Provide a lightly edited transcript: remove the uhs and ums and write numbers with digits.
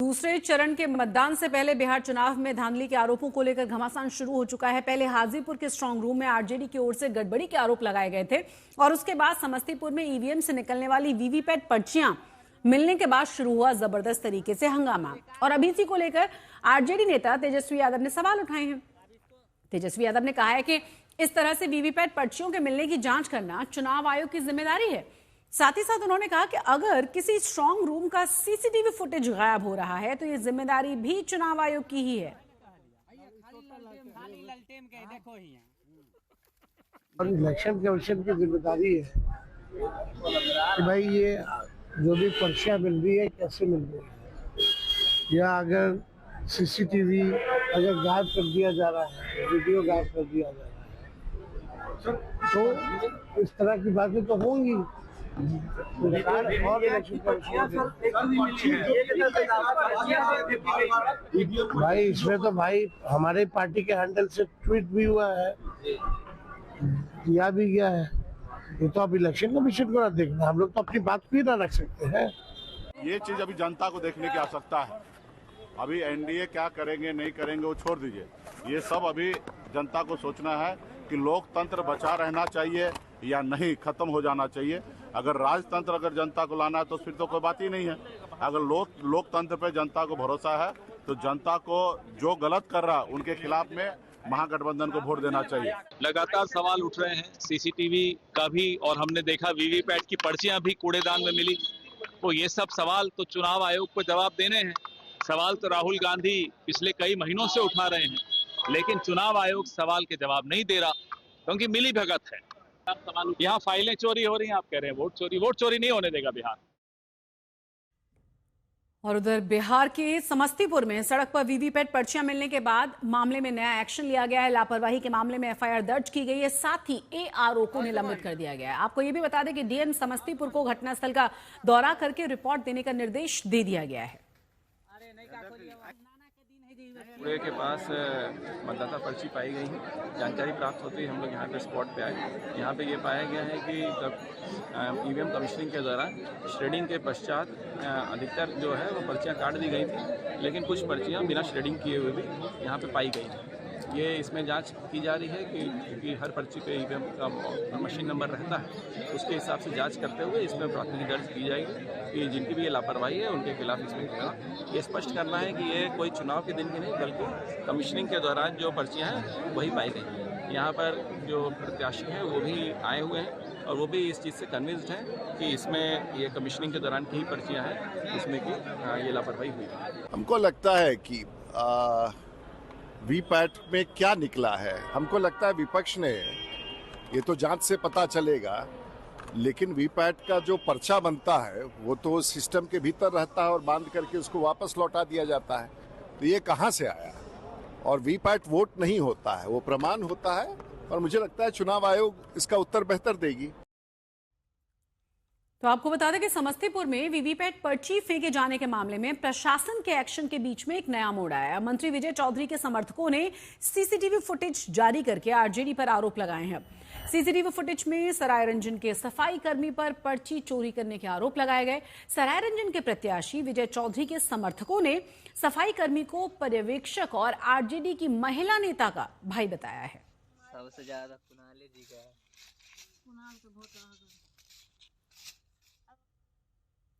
दूसरे चरण के मतदान से पहले बिहार चुनाव में धांधली के आरोपों को लेकर घमासान शुरू हो चुका है। पहले हाजीपुर के स्ट्रांग रूम में आरजेडी की ओर से गड़बड़ी के आरोप लगाए गए थे और उसके बाद समस्तीपुर में ईवीएम से निकलने वाली वीवीपैट पर्चियां मिलने के बाद शुरू हुआ जबरदस्त तरीके से हंगामा। और अभी इसी को लेकर आरजेडी नेता तेजस्वी यादव ने सवाल उठाए हैं। तेजस्वी यादव ने कहा है कि इस तरह से वीवीपैट पर्चियों के मिलने की जांच करना चुनाव आयोग की जिम्मेदारी है। साथ ही साथ उन्होंने कहा कि अगर किसी स्ट्रांग रूम का सीसीटीवी फुटेज गायब हो रहा है तो ये जिम्मेदारी भी चुनाव आयोग की ही है। और इलेक्शन कमीशन की जिम्मेदारी है कि भाई ये जो भी पर्चियां मिल रही है कैसे मिल रही है, या अगर सीसीटीवी अगर गायब कर दिया जा रहा है, वीडियो गायब कर दिया जा रहा है, तो इस तरह की बातें तो होंगी। भाई इसमें तो भाई हमारे पार्टी के हैंडल से ट्वीट भी हुआ है, किया भी गया है। ये तो अब इलेक्शन कमीशन को ना देखना, हम लोग तो अपनी बात भी ना रख सकते हैं। ये चीज अभी जनता को देखने की आवश्यकता है। अभी एनडीए क्या करेंगे नहीं करेंगे वो छोड़ दीजिए, ये सब अभी जनता को सोचना है कि लोकतंत्र बचा रहना चाहिए या नहीं, खत्म हो जाना चाहिए। अगर राजतंत्र अगर जनता को लाना है तो फिर तो कोई बात ही नहीं है। अगर लोकतंत्र पे जनता को भरोसा है तो जनता को जो गलत कर रहा है उनके खिलाफ में महागठबंधन को वोट देना चाहिए। लगातार सवाल उठ रहे हैं सीसीटीवी का भी, और हमने देखा वीवीपैट की पर्चियां भी कूड़ेदान में मिली। तो ये सब सवाल तो चुनाव आयोग को जवाब देने हैं। सवाल तो राहुल गांधी पिछले कई महीनों से उठा रहे हैं, लेकिन चुनाव आयोग सवाल के जवाब नहीं दे रहा क्योंकि मिली भगत है। यहाँ फाइलें चोरी हो रही हैं, आप कह रहे हैं वोट चोरी नहीं होने देगा बिहार। और उधर बिहार के समस्तीपुर में सड़क पर वीवीपैट पर्चियां मिलने के बाद मामले में नया एक्शन लिया गया है। लापरवाही के मामले में एफआईआर दर्ज की गई है, साथ ही एआरओ को निलंबित कर दिया गया है। आपको यह भी बता दें कि डीएम समस्तीपुर को घटनास्थल का दौरा करके रिपोर्ट देने का निर्देश दे दिया गया है। पूरे के पास मतदाता पर्ची पाई गई है। जानकारी प्राप्त होते ही हम लोग यहाँ पे स्पॉट पे आए। यहाँ पे ये पाया गया है कि जब ईवीएम कमीशनिंग के दौरान श्रेडिंग के पश्चात अधिकतर जो है वो पर्चियाँ काट दी गई थी, लेकिन कुछ पर्चियाँ बिना श्रेडिंग किए हुए भी यहाँ पे पाई गई थी। ये इसमें जांच की जा रही है कि हर पर्ची पे ईवीएम का मशीन नंबर रहता है, उसके हिसाब से जांच करते हुए इसमें प्राथमिकी दर्ज की जाएगी कि जिनकी भी ये लापरवाही है उनके खिलाफ इसमें ये स्पष्ट करना है कि ये कोई चुनाव के दिन की नहीं बल्कि कमीशनिंग के दौरान जो पर्चियाँ हैं वही पाई गई। यहाँ पर जो प्रत्याशी हैं वो भी आए हुए हैं और वो भी इस चीज़ से कन्विंस्ड हैं कि इसमें ये कमीशनिंग के दौरान की ही पर्चियाँ हैं जिसमें कि ये लापरवाही हुई है। हमको लगता है कि वीपैट में क्या निकला है, हमको लगता है विपक्ष ने, ये तो जांच से पता चलेगा, लेकिन वीपैट का जो पर्चा बनता है वो तो सिस्टम के भीतर रहता है और बांध करके उसको वापस लौटा दिया जाता है। तो ये कहाँ से आया? और वीपैट वोट नहीं होता है, वो प्रमाण होता है, और मुझे लगता है चुनाव आयोग इसका उत्तर बेहतर देगी। तो आपको बता दें कि समस्तीपुर में वीवीपैट पर्ची फेंके जाने के मामले में प्रशासन के एक्शन के बीच में एक नया मोड़ आया। मंत्री विजय चौधरी के समर्थकों ने सीसीटीवी फुटेज जारी करके आरजेडी पर आरोप लगाए हैं। सीसीटीवी फुटेज में सरायरंजन के सफाई कर्मी पर पर्ची चोरी करने के आरोप लगाए गए। सरायरंजन के प्रत्याशी विजय चौधरी के समर्थकों ने सफाई कर्मी को पर्यवेक्षक और आरजेडी की महिला नेता का भाई बताया है। सबसे ज्यादा कुणाल जी का है।